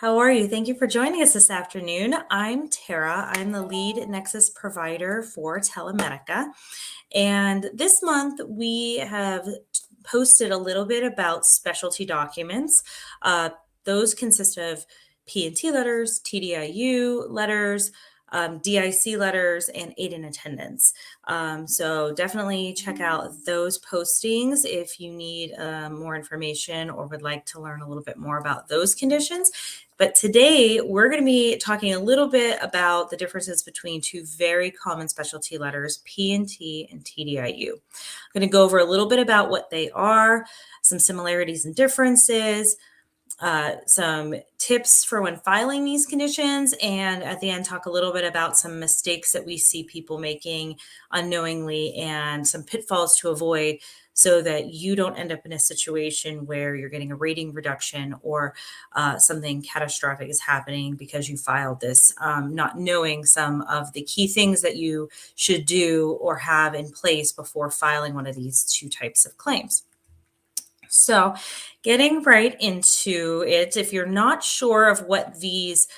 How are you? Thank you for joining us this afternoon. I'm Tara. I'm the lead Nexus provider for Telemedica. And this month we have posted a little bit about specialty documents. Those consist of P&T letters, TDIU letters, DIC letters, and aid in attendance. So definitely check out those postings if you need more information or would like to learn a little bit more about those conditions. But today we're going to be talking a little bit about the differences between two very common specialty letters, P&T and TDIU. I'm going to go over a little bit about what they are, some similarities and differences, some tips for when filing these conditions, and at the end talk a little bit about some mistakes that we see people making unknowingly and some pitfalls to avoid so that you don't end up in a situation where you're getting a rating reduction or something catastrophic is happening because you filed this, not knowing some of the key things that you should do or have in place before filing one of these two types of claims. So getting right into it, if you're not sure of what these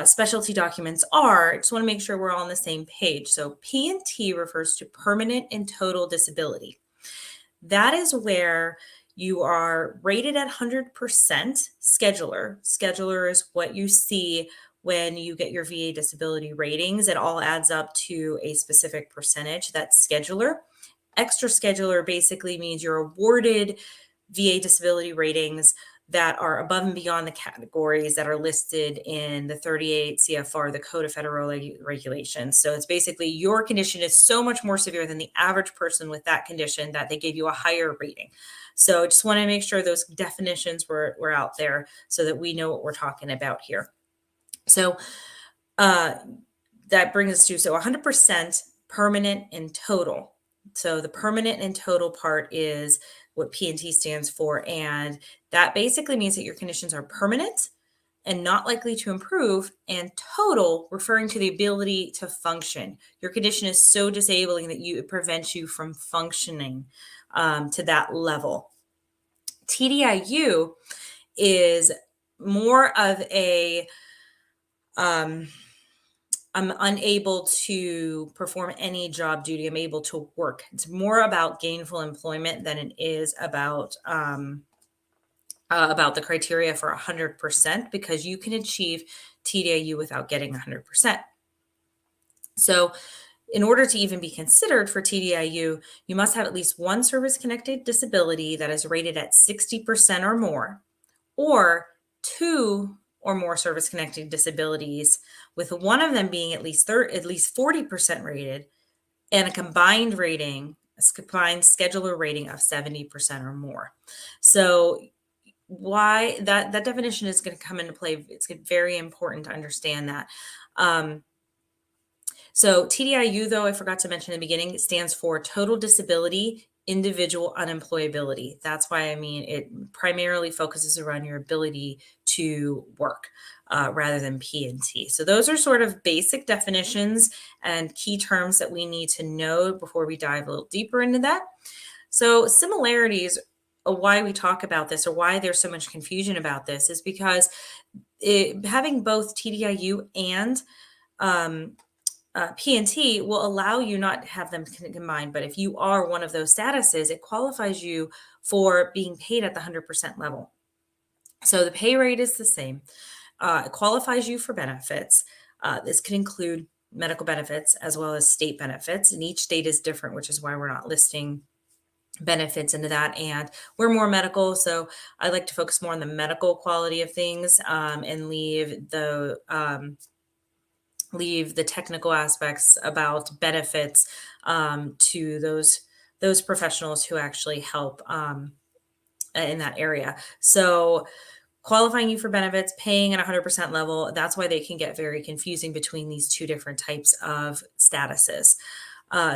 specialty documents are, I just want to make sure we're all on the same page. So P&T refers to permanent and total disability. That is where you are rated at 100% scheduler. Scheduler is what you see when you get your VA disability ratings. It all adds up to a specific percentage. That's scheduler. Extra scheduler basically means you're awarded VA disability ratings that are above and beyond the categories that are listed in the 38 CFR, the Code of Federal Regulations. So it's basically your condition is so much more severe than the average person with that condition that they gave you a higher rating. So I just want to make sure those definitions were out there so that we know what we're talking about here. So that brings us to 100% permanent and total. So the permanent and total part is what P&T stands for. And that basically means that your conditions are permanent and not likely to improve, and total referring to the ability to function. Your condition is so disabling that it prevents you from functioning to that level. TDIU is more of a I'm unable to perform any job duty. I'm able to work. It's more about gainful employment than it is about the criteria for 100%, because you can achieve TDIU without getting 100%. So in order to even be considered for TDIU, you must have at least one service-connected disability that is rated at 60% or more, or two or more service-connected disabilities, with one of them being at least 40% rated, and a combined scheduler rating of 70% or more. So why that definition is going to come into play. It's very important to understand that. So TDIU, though, I forgot to mention in the beginning, it stands for Total Disability Individual Unemployability. That's why it primarily focuses around your ability to work rather than P&T. So those are sort of basic definitions and key terms that we need to know before we dive a little deeper into that. So similarities, why we talk about this or why there's so much confusion about this is because having both TDIU and P&T will allow you not to have them combined, but if you are one of those statuses, it qualifies you for being paid at the 100% level. So the pay rate is the same. It qualifies you for benefits. This can include medical benefits as well as state benefits, and each state is different, which is why we're not listing benefits into that. And we're more medical, so I like to focus more on the medical quality of things and leave the technical aspects about benefits to those professionals who actually help in that area. So qualifying you for benefits, paying at 100% level, that's why they can get very confusing between these two different types of statuses.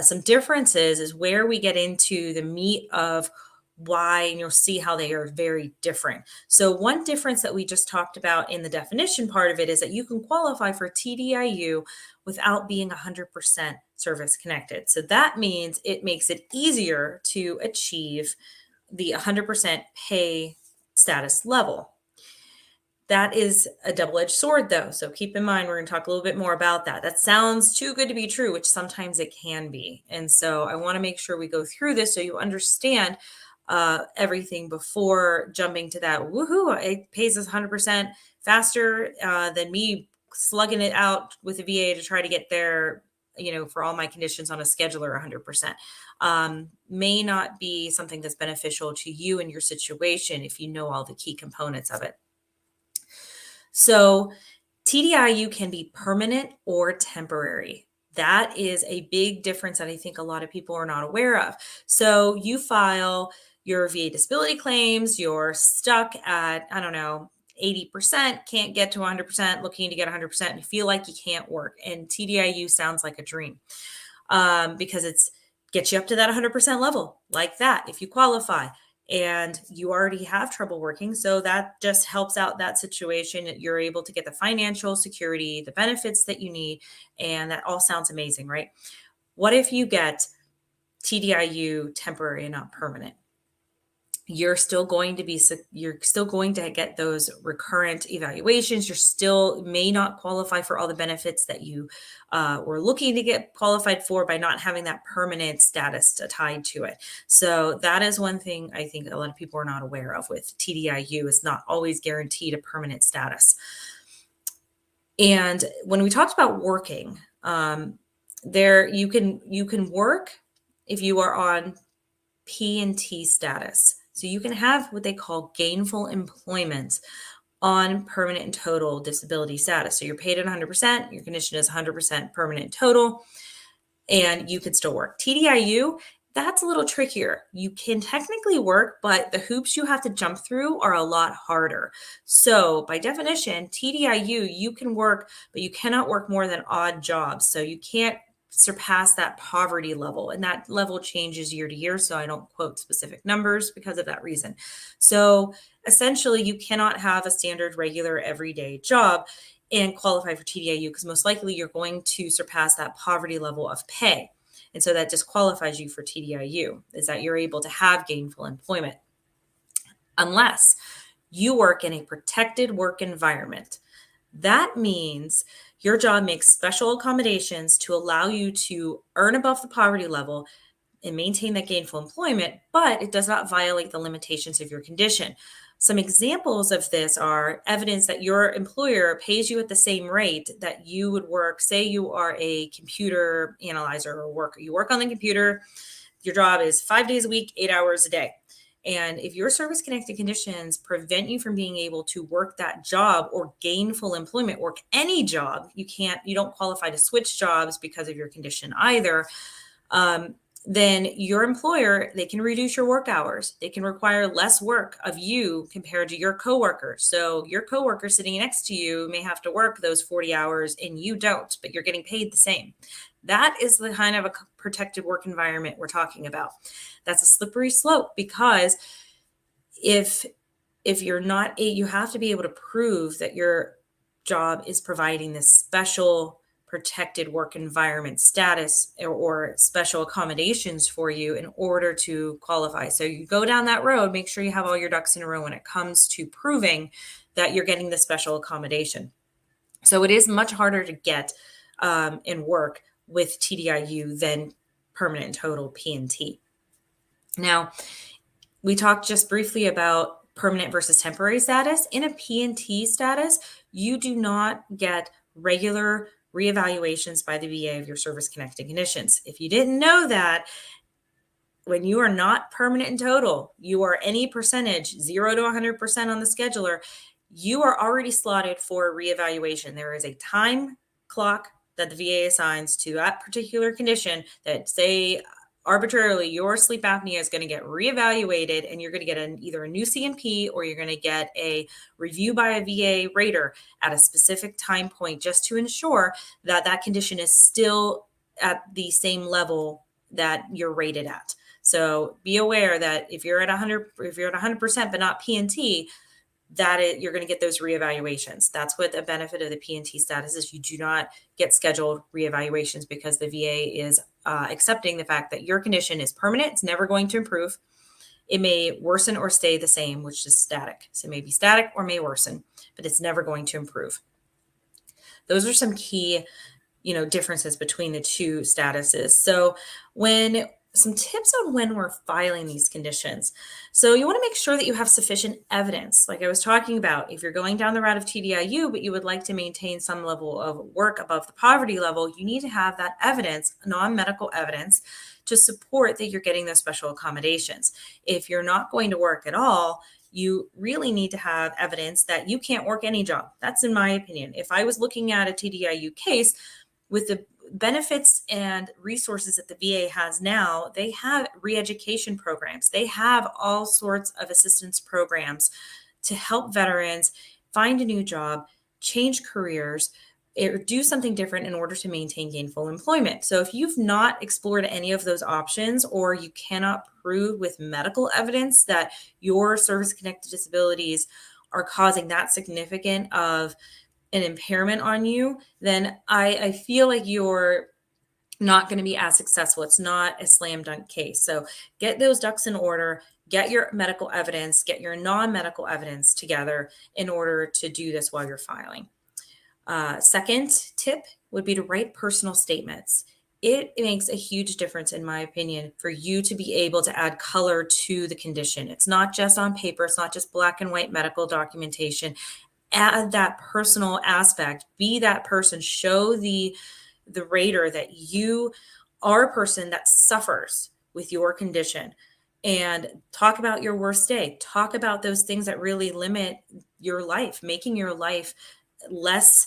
Some differences is where we get into the meat of why, and you'll see how they are very different. So one difference that we just talked about in the definition part of it is that you can qualify for TDIU without being 100% service connected. So that means it makes it easier to achieve the 100% pay status level. That is a double-edged sword, though. So keep in mind, we're going to talk a little bit more about that. That sounds too good to be true, which sometimes it can be. And so I want to make sure we go through this so you understand everything before jumping to that. Woohoo! It pays us 100% faster than me slugging it out with a VA to try to get there, for all my conditions on a scheduler 100%. May not be something that's beneficial to you and your situation if you know all the key components of it. So TDIU can be permanent or temporary. That is a big difference that I think a lot of people are not aware of. So you file your VA disability claims, you're stuck at, 80%, can't get to 100%, looking to get 100%, and you feel like you can't work. And TDIU sounds like a dream because it's gets you up to that 100% level like that if you qualify. And you already have trouble working. So that just helps out that situation. You're able to get the financial security, the benefits that you need. And that all sounds amazing, right? What if you get TDIU temporary and not permanent? You're still going to get those recurrent evaluations. You still may not qualify for all the benefits that you were looking to get qualified for by not having that permanent status tied to it. So that is one thing I think a lot of people are not aware of with TDIU. Is not always guaranteed a permanent status. And when we talked about working, there you can work if you are on P&T status. So you can have what they call gainful employment on permanent and total disability status. So you're paid at 100%, your condition is 100% permanent total, and you can still work. TDIU, that's a little trickier. You can technically work, but the hoops you have to jump through are a lot harder. So by definition, TDIU, you can work, but you cannot work more than odd jobs. So you can't surpass that poverty level, and that level changes year to year. So I don't quote specific numbers because of that reason. So essentially you cannot have a standard, regular, everyday job and qualify for TDIU because most likely you're going to surpass that poverty level of pay. And so that disqualifies you for TDIU, is that you're able to have gainful employment unless you work in a protected work environment. That means your job makes special accommodations to allow you to earn above the poverty level and maintain that gainful employment, but it does not violate the limitations of your condition. Some examples of this are evidence that your employer pays you at the same rate that you would work. Say you are a computer analyzer or worker. You work on the computer. Your job is 5 days a week, 8 hours a day. And if your service-connected conditions prevent you from being able to work that job or gainful employment, work any job, you don't qualify to switch jobs because of your condition either, then your employer, they can reduce your work hours. They can require less work of you compared to your coworker. So your coworker sitting next to you may have to work those 40 hours and you don't, but you're getting paid the same. That is the kind of a protected work environment we're talking about. That's a slippery slope because if you're not, you have to be able to prove that your job is providing this special protected work environment status or special accommodations for you in order to qualify. So you go down that road, make sure you have all your ducks in a row when it comes to proving that you're getting the special accommodation. So it is much harder to get and work with TDIU than permanent and total P&T. Now, we talked just briefly about permanent versus temporary status. In a P&T status, you do not get regular reevaluations by the VA of your service-connected conditions. If you didn't know that, when you are not permanent and total, you are any percentage, 0 to 100% on the scheduler, you are already slotted for reevaluation. There is a time clock that the VA assigns to that particular condition that say arbitrarily your sleep apnea is going to get reevaluated and you're going to get either a new CMP or you're going to get a review by a VA rater at a specific time point just to ensure that that condition is still at the same level that you're rated at. So be aware that if you're at 100%, but not P&T, you're going to get those reevaluations. That's what the benefit of the P&T status is. You do not get scheduled reevaluations because the VA is accepting the fact that your condition is permanent. It's never going to improve. It may worsen or stay the same, which is static. So it may be static or may worsen, but it's never going to improve. Those are some key differences between the two statuses. So some tips on when we're filing these conditions. So you want to make sure that you have sufficient evidence. Like I was talking about, if you're going down the route of TDIU, but you would like to maintain some level of work above the poverty level, you need to have that evidence, non-medical evidence, to support that you're getting those special accommodations. If you're not going to work at all, you really need to have evidence that you can't work any job. That's in my opinion. If I was looking at a TDIU case, with the benefits and resources that the VA has now, they have re-education programs. They have all sorts of assistance programs to help veterans find a new job, change careers, or do something different in order to maintain gainful employment. So if you've not explored any of those options, or you cannot prove with medical evidence that your service-connected disabilities are causing that significant of an impairment on you, then I feel like you're not going to be as successful. It's not a slam dunk case. So get those ducks in order, get your medical evidence, get your non-medical evidence together in order to do this while you're filing. Second tip would be to write personal statements. It makes a huge difference, in my opinion, for you to be able to add color to the condition. It's not just on paper. It's not just black and white medical documentation. Add that personal aspect, be that person, show the rater that you are a person that suffers with your condition, and talk about your worst day. Talk about those things that really limit your life, making your life less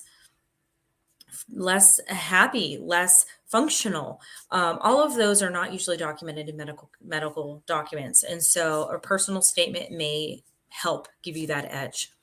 happy, less functional. All of those are not usually documented in medical documents. And so a personal statement may help give you that edge.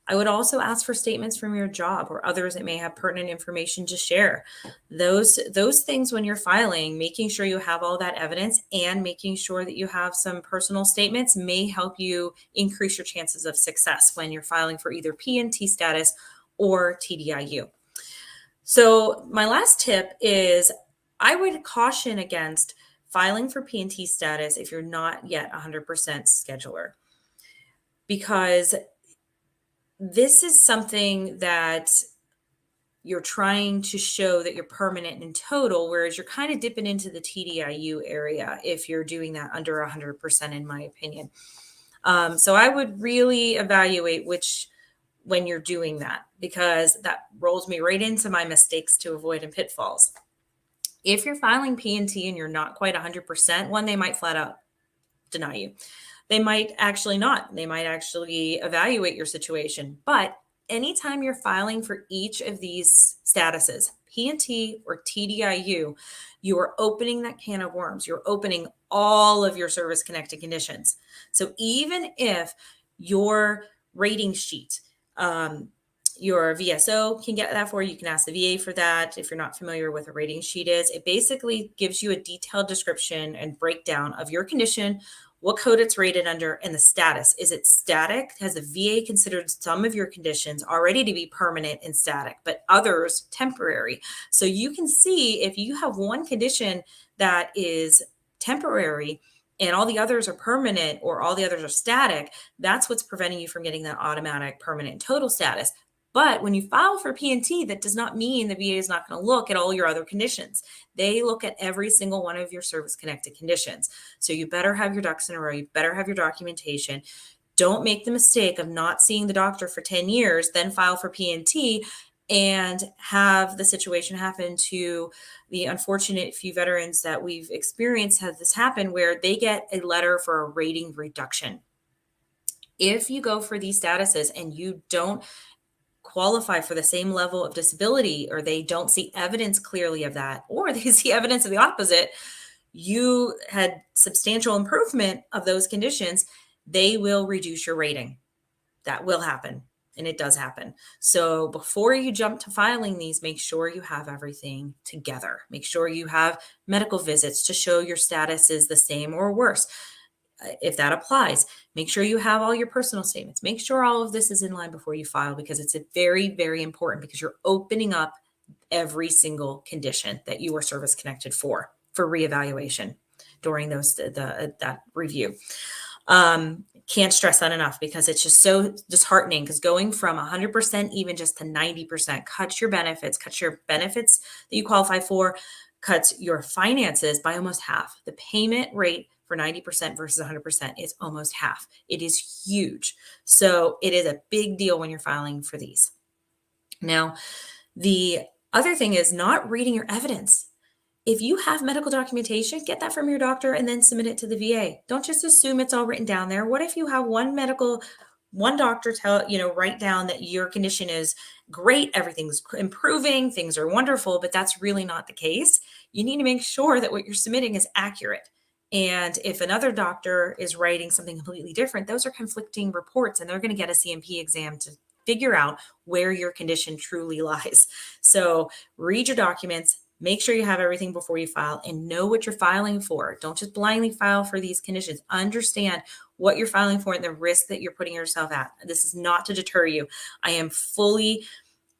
I would also ask for statements from your job or others that may have pertinent information to share. Those things when you're filing, making sure you have all that evidence and making sure that you have some personal statements may help you increase your chances of success when you're filing for either P&T status or TDIU. So my last tip is I would caution against filing for P&T status if you're not yet 100% scheduler, because this is something that you're trying to show that you're permanent in total, whereas you're kind of dipping into the TDIU area if you're doing that under 100%, in my opinion. So I would really evaluate when you're doing that, because that rolls me right into my mistakes to avoid and pitfalls. If you're filing P&T and you're not quite 100%, one, they might flat out deny you. They might actually not. They might actually evaluate your situation. But anytime you're filing for each of these statuses, P&T or TDIU, you are opening that can of worms. You're opening all of your service-connected conditions. So even if your rating sheet, your VSO can get that for you. You can ask the VA for that if you're not familiar with what a rating sheet is. It basically gives you a detailed description and breakdown of your condition, what code it's rated under, and the status. Is it static? Has the VA considered some of your conditions already to be permanent and static, but others temporary? So you can see if you have one condition that is temporary and all the others are permanent or all the others are static, that's what's preventing you from getting that automatic permanent total status. But when you file for P&T, that does not mean the VA is not going to look at all your other conditions. They look at every single one of your service-connected conditions. So you better have your ducks in a row. You better have your documentation. Don't make the mistake of not seeing the doctor for 10 years, then file for P&T and have the situation happen to the unfortunate few veterans that we've experienced have this happen, where they get a letter for a rating reduction. If you go for these statuses and you don't qualify for the same level of disability, or they don't see evidence clearly of that, or they see evidence of the opposite, you had substantial improvement of those conditions, they will reduce your rating. That will happen. And it does happen. So before you jump to filing these, make sure you have everything together. Make sure you have medical visits to show your status is the same or worse. If that applies, make sure you have all your personal statements. Make sure all of this is in line before you file, because it's very, very important, because you're opening up every single condition that you are service connected for reevaluation during that review. Can't stress that enough because it's just so disheartening, because going from 100% even just to 90% cuts your benefits that you qualify for, cuts your finances by almost half. The payment rate for 90% versus 100% is almost half. It is huge. So it is a big deal when you're filing for these. Now, the other thing is not reading your evidence. If you have medical documentation, get that from your doctor and then submit it to the VA. Don't just assume it's all written down there. What if you have one doctor write down that your condition is great, everything's improving, things are wonderful, but that's really not the case. You need to make sure that what you're submitting is accurate. And if another doctor is writing something completely different, those are conflicting reports, and they're going to get a CMP exam to figure out where your condition truly lies. So read your documents, make sure you have everything before you file, and know what you're filing for. Don't just blindly file for these conditions. Understand what you're filing for and the risk that you're putting yourself at. This is not to deter you. I am fully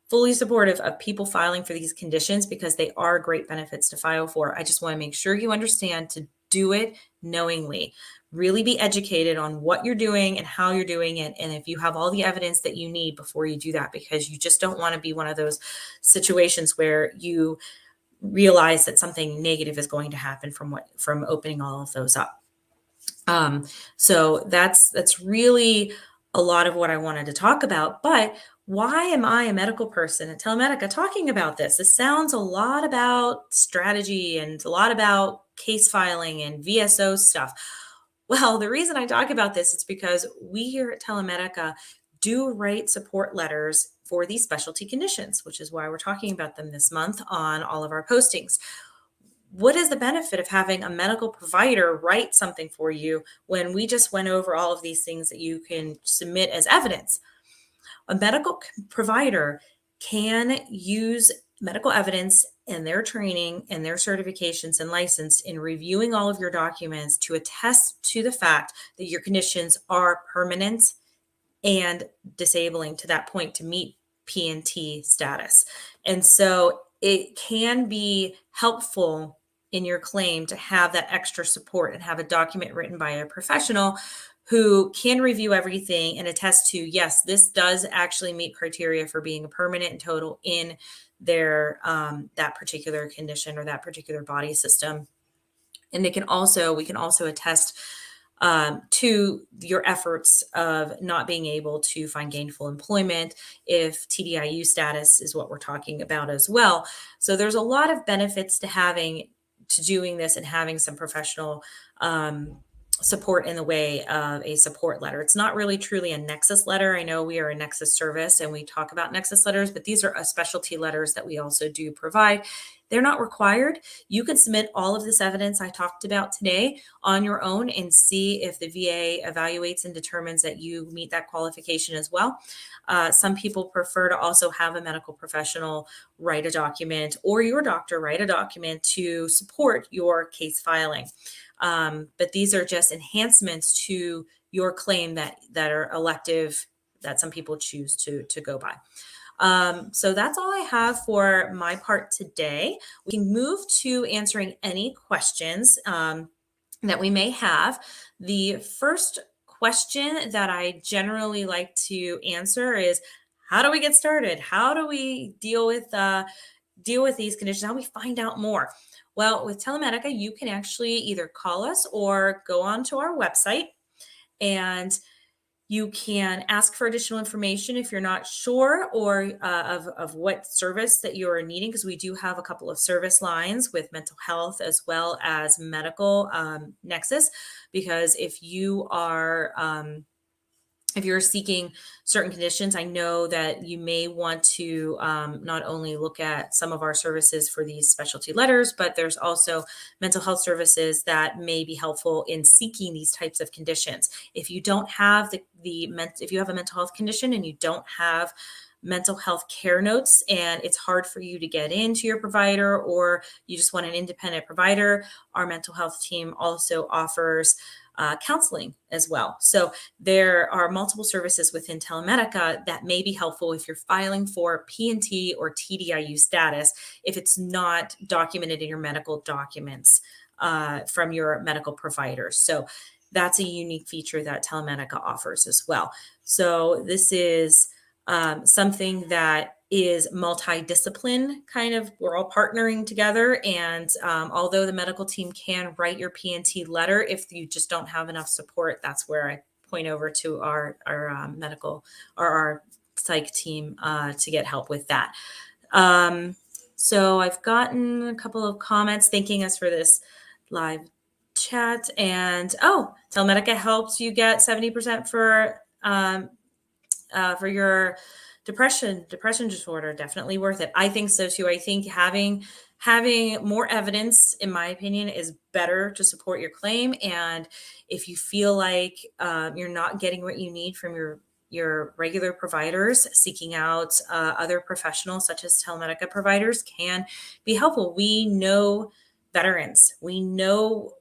supportive of people filing for these conditions because they are great benefits to file for. I just want to make sure you understand to do it knowingly. Really be educated on what you're doing and how you're doing it. And if you have all the evidence that you need before you do that, because you just don't want to be one of those situations where you realize that something negative is going to happen from opening all of those up. So that's really a lot of what I wanted to talk about. But why am I, a medical person at Telemedica, talking about this? This sounds a lot about strategy and a lot about case filing and VSO stuff. Well, the reason I talk about this is because we here at Telemedica do write support letters for these specialty conditions, which is why we're talking about them this month on all of our postings. What is the benefit of having a medical provider write something for you when we just went over all of these things that you can submit as evidence? A medical provider can use medical evidence and their training and their certifications and license in reviewing all of your documents to attest to the fact that your conditions are permanent and disabling to that point to meet P&T status. And so it can be helpful in your claim to have that extra support and have a document written by a professional who can review everything and attest to, yes, this does actually meet criteria for being a permanent and total in their that particular condition or that particular body system. And we can also attest to your efforts of not being able to find gainful employment if TDIU status is what we're talking about as well. So there's a lot of benefits to doing this and having some professional support in the way of a support letter. It's not really truly a Nexus letter. I know we are a Nexus service and we talk about Nexus letters, but these are specialty letters that we also do provide. They're not required. You can submit all of this evidence I talked about today on your own and see if the VA evaluates and determines that you meet that qualification as well. Some people prefer to also have a medical professional write a document, or your doctor write a document to support your case filing. But these are just enhancements to your claim that are elective, that some people choose to go by. So that's all I have for my part today. We can move to answering any questions that we may have. The first question that I generally like to answer is, how do we get started? How do we deal with these conditions? How do we find out more? Well, with Telemedica, you can actually either call us or go onto our website, and you can ask for additional information if you're not sure or of what service that you're needing, because we do have a couple of service lines with mental health as well as medical Nexus. Because if you're seeking certain conditions, I know that you may want to not only look at some of our services for these specialty letters, but there's also mental health services that may be helpful in seeking these types of conditions. If you don't have if you have a mental health condition and you don't have mental health care notes and it's hard for you to get into your provider, or you just want an independent provider, our mental health team also offers counseling as well. So there are multiple services within Telemedica that may be helpful if you're filing for P&T or TDIU status, if it's not documented in your medical documents from your medical provider. So that's a unique feature that Telemedica offers as well. So this is something that is multidiscipline kind of. We're all partnering together, and although the medical team can write your P&T letter, if you just don't have enough support, that's where I point over to our medical or our psych team to get help with that. So I've gotten a couple of comments thanking us for this live chat, and Telemedica helps you get 70% for your depression disorder. Definitely worth it. I think so too. I think having more evidence, in my opinion, is better to support your claim. And if you feel like you're not getting what you need from your regular providers, seeking out other professionals such as Telemedica providers can be helpful. We know veterans, we know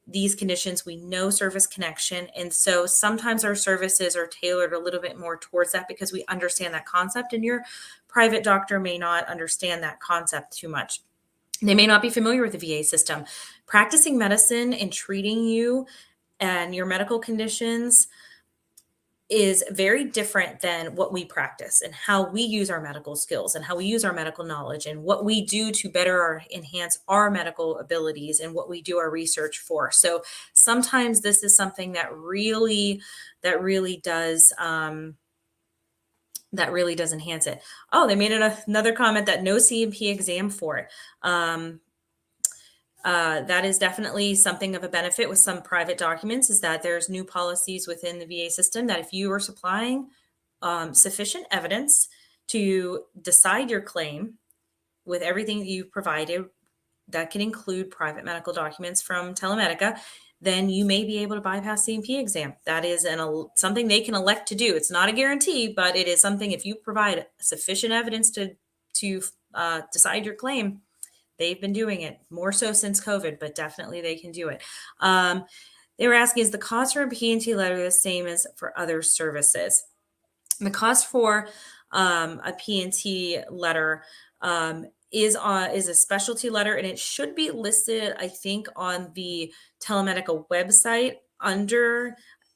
these conditions, we know service connection. And so sometimes our services are tailored a little bit more towards that because we understand that concept, and your private doctor may not understand that concept too much. They may not be familiar with the VA system. Practicing medicine and treating you and your medical conditions is very different than what we practice, and how we use our medical skills and how we use our medical knowledge and what we do to better enhance our medical abilities and what we do our research for. So sometimes this is something that really does enhance it. Oh, they made another comment that no C&P exam for it. That is definitely something of a benefit with some private documents, is that there's new policies within the VA system that if you are supplying sufficient evidence to decide your claim with everything that you've provided, that can include private medical documents from Telemedica, then you may be able to bypass C&P exam. That is something they can elect to do. It's not a guarantee, but it is something, if you provide sufficient evidence to decide your claim. They've been doing it more so since COVID, but definitely they can do it. They were asking, is the cost for a P&T letter the same as for other services? The cost for a P&T letter is a specialty letter, and it should be listed, I think, on the Telemedica website under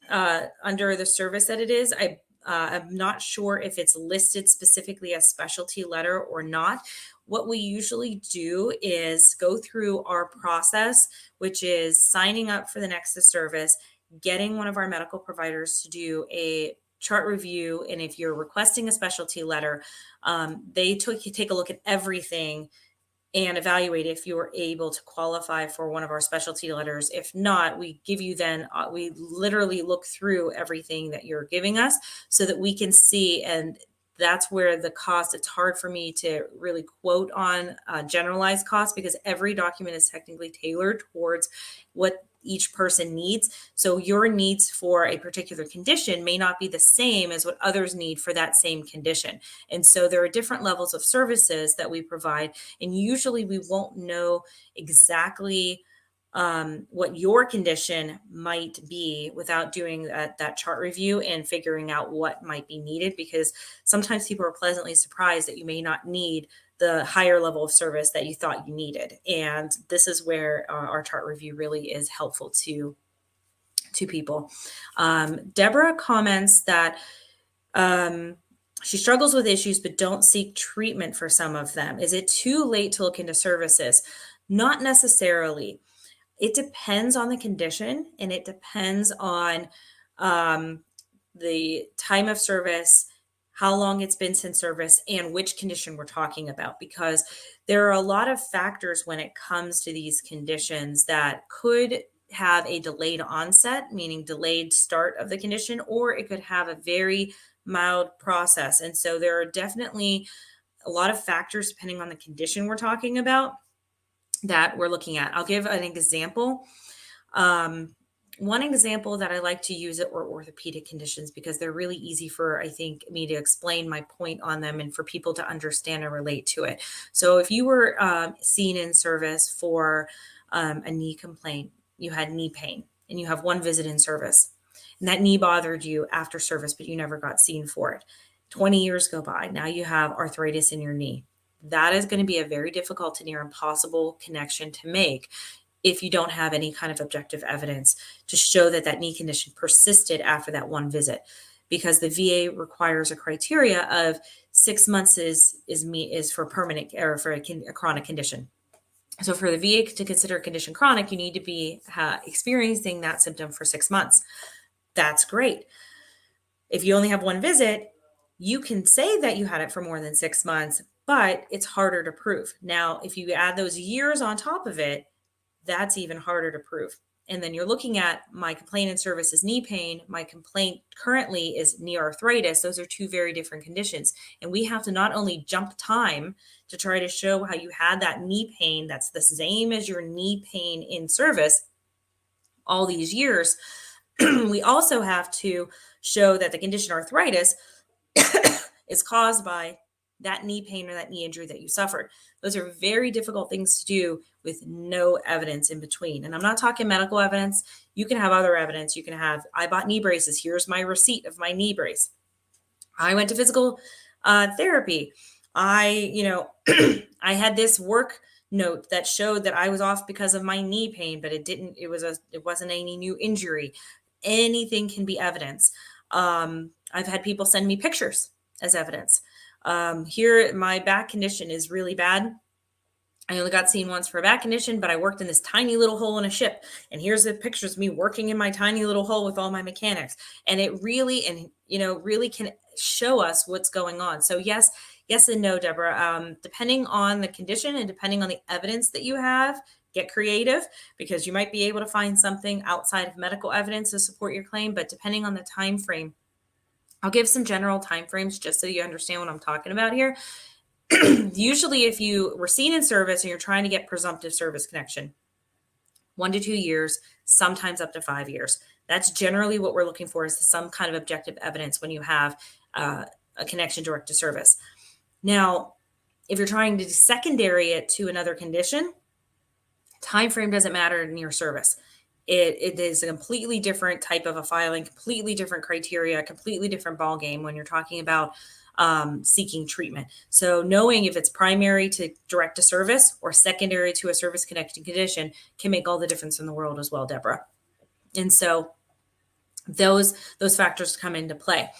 the service that it is. I'm not sure if it's listed specifically as specialty letter or not. What we usually do is go through our process, which is signing up for the Nexus service, getting one of our medical providers to do a chart review. And if you're requesting a specialty letter, they take a look at everything and evaluate if you're able to qualify for one of our specialty letters. If not, we give you we literally look through everything that you're giving us so that we can see. And that's where the cost, it's hard for me to really quote on generalized costs, because every document is technically tailored towards what each person needs. So your needs for a particular condition may not be the same as what others need for that same condition. And so there are different levels of services that we provide. And usually we won't know exactly what your condition might be without doing that chart review and figuring out what might be needed, because sometimes people are pleasantly surprised that you may not need the higher level of service that you thought you needed. And this is where our chart review really is helpful to people. Deborah comments that she struggles with issues but don't seek treatment for some of them. Is it too late to look into services? Not necessarily. It depends on the condition, and it depends on the time of service, how long it's been since service, and which condition we're talking about, because there are a lot of factors when it comes to these conditions that could have a delayed onset, meaning delayed start of the condition, or it could have a very mild process. And so there are definitely a lot of factors depending on the condition we're talking about that we're looking at. I'll give an example. One example that I like to use are orthopedic conditions, because they're really easy for, I think, me to explain my point on them and for people to understand and relate to it. So if you were seen in service for a knee complaint, you had knee pain, and you have one visit in service, and that knee bothered you after service, but you never got seen for it. 20 years go by. Now you have arthritis in your knee. That is going to be a very difficult to near impossible connection to make. if you don't have any kind of objective evidence to show that that knee condition persisted after that one visit, because the VA requires a criteria of 6 months is for permanent or for a chronic condition. So for the VA to consider a condition chronic, you need to be experiencing that symptom for 6 months. That's great. If you only have one visit, you can say that you had it for more than 6 months, but it's harder to prove. Now, if you add those years on top of it, that's even harder to prove. And then you're looking at my complaint in service is knee pain. My complaint currently is knee arthritis. Those are two very different conditions. And we have to not only jump time to try to show how you had that knee pain that's the same as your knee pain in service all these years, we also have to show that the condition arthritis is caused by that knee pain or that knee injury that you suffered. Those are very difficult things to do with no evidence in between. And I'm not talking medical evidence. You can have other evidence. You can have, I bought knee braces. Here's my receipt of my knee brace. I went to physical therapy. I had this work note that showed that I was off because of my knee pain, but it wasn't any new injury. Anything can be evidence. I've had people send me pictures as evidence. Here, my back condition is really bad. I only got seen once for a back condition, but I worked in this tiny little hole in a ship. And here's the pictures of me working in my tiny little hole with all my mechanics. And it really can show us what's going on. So yes and no, Deborah. Depending on the condition and depending on the evidence that you have, get creative, because you might be able to find something outside of medical evidence to support your claim. But depending on the time frame, I'll give some general timeframes just so you understand what I'm talking about here. Usually, if you were seen in service and you're trying to get presumptive service connection, 1 to 2 years, sometimes up to 5 years. That's generally what we're looking for, is some kind of objective evidence when you have a connection direct to service. Now, if you're trying to secondary it to another condition, time frame doesn't matter in your service. It is a completely different type of a filing, completely different criteria, completely different ball game when you're talking about seeking treatment. So knowing if it's primary to direct to service or secondary to a service connected condition can make all the difference in the world as well, Deborah. And so those factors come into play.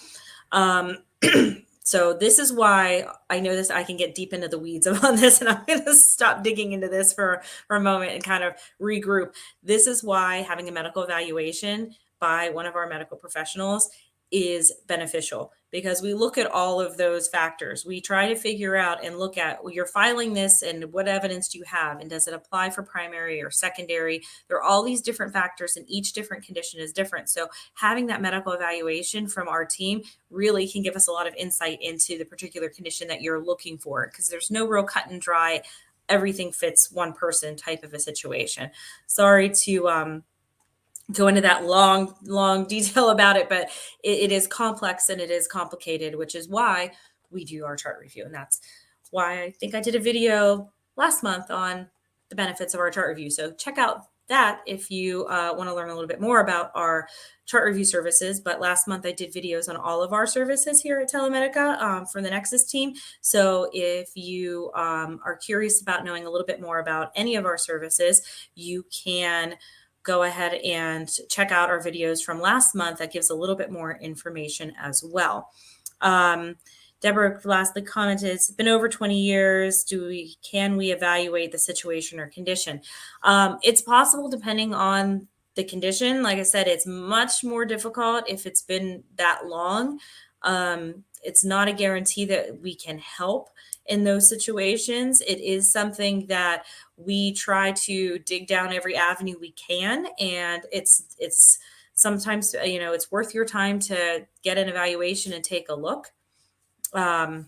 So this is why I know this, I can get deep into the weeds on this, and I'm going to stop digging into this for a moment and kind of regroup. This is why having a medical evaluation by one of our medical professionals is beneficial, because we look at all of those factors. We try to figure out and look at, well, you're filing this and what evidence do you have? And does it apply for primary or secondary? There are all these different factors and each different condition is different. So having that medical evaluation from our team really can give us a lot of insight into the particular condition that you're looking for, because there's no real cut and dry, everything fits one person type of a situation. Sorry to go into that long detail about it, but it is complex and it is complicated, which is why we do our chart review. And that's why I think I did a video last month on the benefits of our chart review. So check out that if you want to learn a little bit more about our chart review services. But last month I did videos on all of our services here at Telemedica for the Nexus team. So if you are curious about knowing a little bit more about any of our services, you can go ahead and check out our videos from last month. That gives a little bit more information as well. Deborah lastly commented, it's been over 20 years. Can we evaluate the situation or condition? It's possible depending on the condition. Like I said, it's much more difficult if it's been that long. It's not a guarantee that we can help in those situations. It is something that we try to dig down every avenue we can. And it's sometimes, it's worth your time to get an evaluation and take a look. And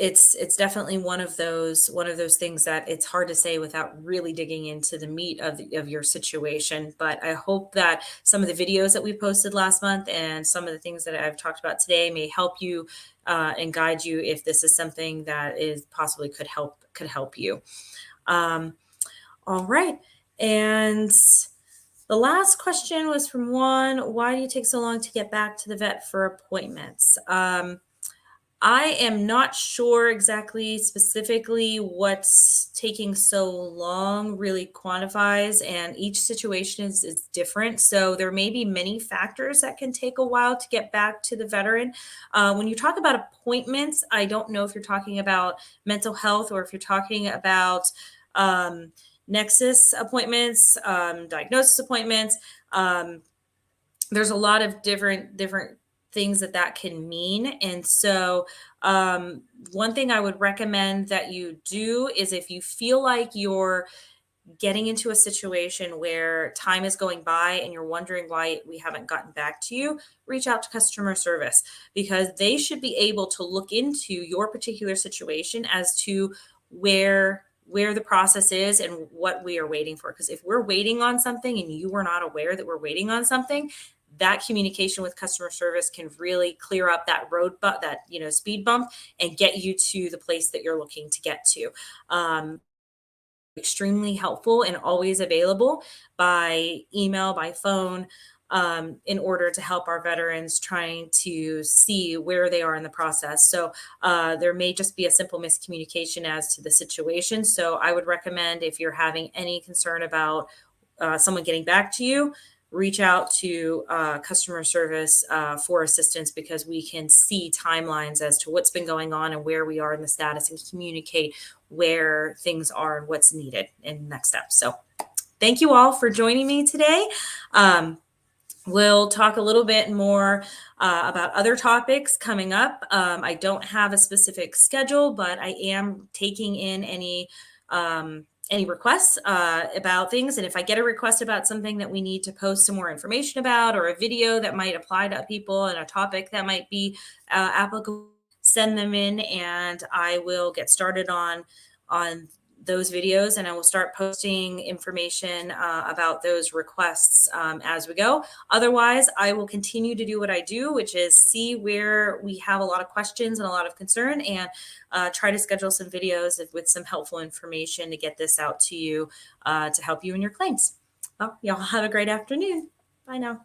it's definitely one of those things that it's hard to say without really digging into the meat of your situation. But I hope that some of the videos that we posted last month and some of the things that I've talked about today may help you and guide you if this is something that is possibly could help you. All right. And the last question was from one, why do you take so long to get back to the vet for appointments? I am not sure exactly specifically what's taking so long really quantifies, and each situation is different. So there may be many factors that can take a while to get back to the veteran. When you talk about appointments, I don't know if you're talking about mental health or if you're talking about um, Nexus appointments, diagnosis appointments. Um, there's a lot of different things that can mean. And so one thing I would recommend that you do is, if you feel like you're getting into a situation where time is going by and you're wondering why we haven't gotten back to you, reach out to customer service, because they should be able to look into your particular situation as to where the process is and what we are waiting for. Because if we're waiting on something and you were not aware that we're waiting on something, that communication with customer service can really clear up that that speed bump, and get you to the place that you're looking to get to. Extremely helpful and always available by email, by phone, in order to help our veterans trying to see where they are in the process. So there may just be a simple miscommunication as to the situation. So I would recommend, if you're having any concern about someone getting back to you, reach out to customer service for assistance, because we can see timelines as to what's been going on and where we are in the status, and communicate where things are and what's needed in next steps. So thank you all for joining me today. We'll talk a little bit more about other topics coming up. I don't have a specific schedule, but I am taking in any requests about things. And if I get a request about something that we need to post some more information about, or a video that might apply to people and a topic that might be applicable, send them in, and I will get started on those videos, and I will start posting information about those requests as we go. Otherwise, I will continue to do what I do, which is see where we have a lot of questions and a lot of concern, and try to schedule some videos with some helpful information to get this out to you to help you in your claims. Well, y'all have a great afternoon. Bye now.